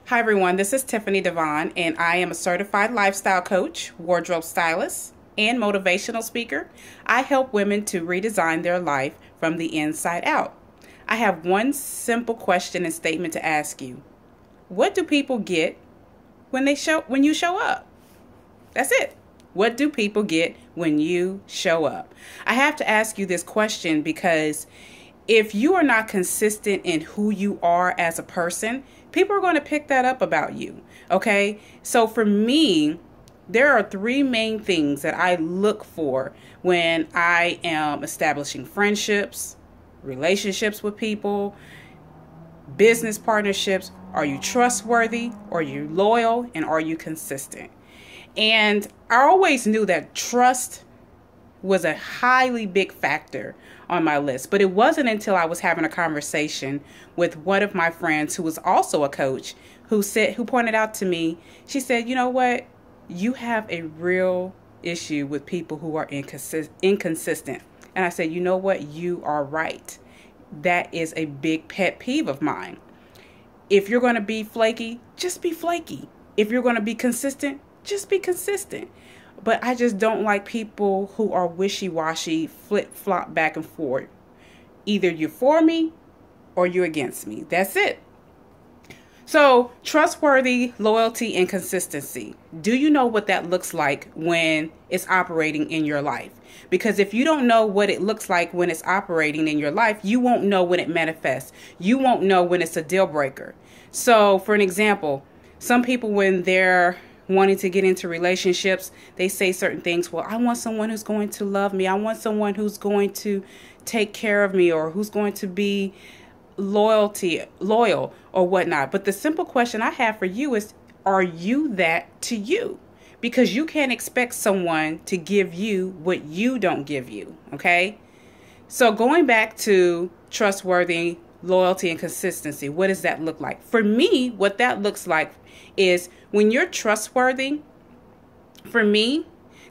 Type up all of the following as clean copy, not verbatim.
Hi everyone, this is Tiffany Devon, and I am a certified lifestyle coach, wardrobe stylist, and motivational speaker. I help women to redesign their life from the inside out. I have one simple question and statement to ask you. What do people get when you show up? That's it. What do people get when you show up? I have to ask you this question because if you are not consistent in who you are as a person, people are going to pick that up about you. Okay? So for me, there are three main things that I look for when I am establishing friendships, relationships with people, business partnerships. Are you trustworthy? Are you loyal? And are you consistent? And I always knew that trust was a highly big factor on my list. But it wasn't until I was having a conversation with one of my friends who was also a coach who pointed out to me, she said, you know what? You have a real issue with people who are inconsistent. And I said, you know what? You are right. That is a big pet peeve of mine. If you're going to be flaky, just be flaky. If you're going to be consistent, just be consistent. But I just don't like people who are wishy-washy, flip-flop back and forth. Either you're for me or you're against me. That's it. So, trustworthy, loyalty, and consistency. Do you know what that looks like when it's operating in your life? Because if you don't know what it looks like when it's operating in your life, you won't know when it manifests. You won't know when it's a deal breaker. So, for an example, some people when they're wanting to get into relationships, they say certain things. Well, I want someone who's going to love me. I want someone who's going to take care of me or who's going to be loyal or whatnot. But the simple question I have for you is, are you that to you? Because you can't expect someone to give you what you don't give you. Okay. So going back to trustworthy, loyalty, and consistency, what does that look like? For me, what that looks like is when you're trustworthy, for me,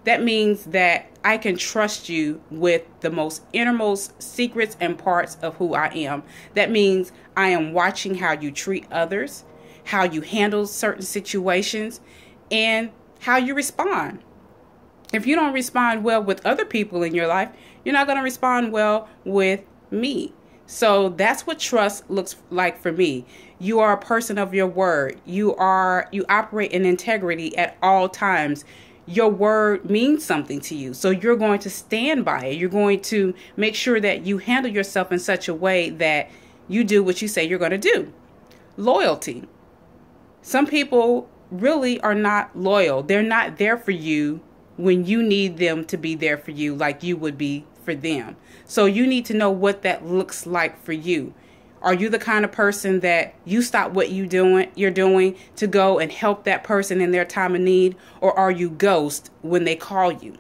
that means that I can trust you with the most innermost secrets and parts of who I am. That means I am watching how you treat others, how you handle certain situations, and how you respond. If you don't respond well with other people in your life, you're not going to respond well with me. So that's what trust looks like for me. You are a person of your word. You operate in integrity at all times. Your word means something to you. So you're going to stand by it. You're going to make sure that you handle yourself in such a way that you do what you say you're going to do. Loyalty. Some people really are not loyal. They're not there for you when you need them to be there for you like you would be for them. So you need to know what that looks like for you. Are you the kind of person that you stop what you're doing to go and help that person in their time of need? Or are you ghost when they call you?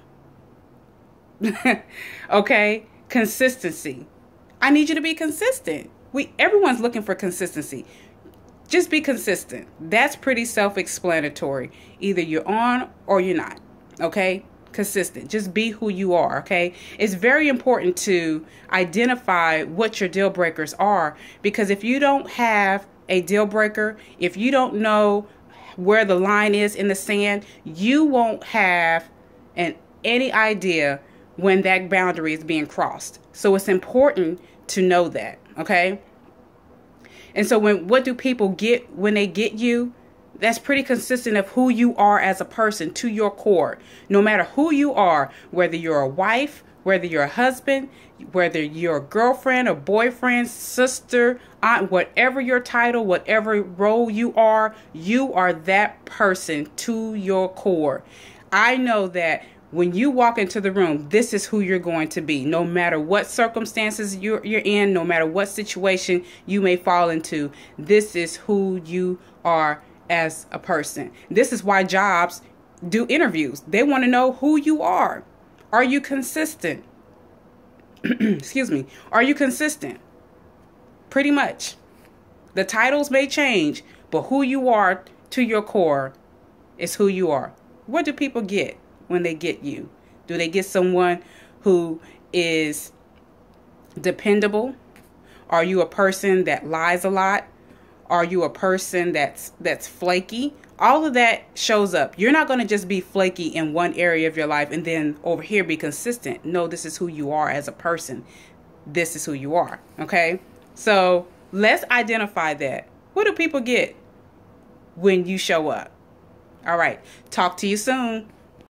Okay. Consistency. I need you to be consistent. Everyone's looking for consistency. Just be consistent. That's pretty self-explanatory. Either you're on or you're not. Okay. Consistent. Just be who you are. Okay. It's very important to identify what your deal breakers are, because if you don't have a deal breaker, if you don't know where the line is in the sand, you won't have any idea when that boundary is being crossed. So it's important to know that. Okay. And so what do people get when they get you? That's pretty consistent of who you are as a person to your core. No matter who you are, whether you're a wife, whether you're a husband, whether you're a girlfriend or boyfriend, sister, aunt, whatever your title, whatever role you are that person to your core. I know that when you walk into the room, this is who you're going to be. No matter what circumstances you're in, no matter what situation you may fall into, this is who you are as a person. This is why jobs do interviews. They want to know who you are. Are you consistent? Excuse me. Are you consistent? Pretty much. The titles may change, but who you are to your core is who you are. What do people get when they get you? Do they get someone who is dependable? Are you a person that lies a lot? Are you a person that's flaky? All of that shows up. You're not going to just be flaky in one area of your life and then over here be consistent. No, this is who you are as a person. This is who you are. Okay? So let's identify that. What do people get when you show up? All right. Talk to you soon.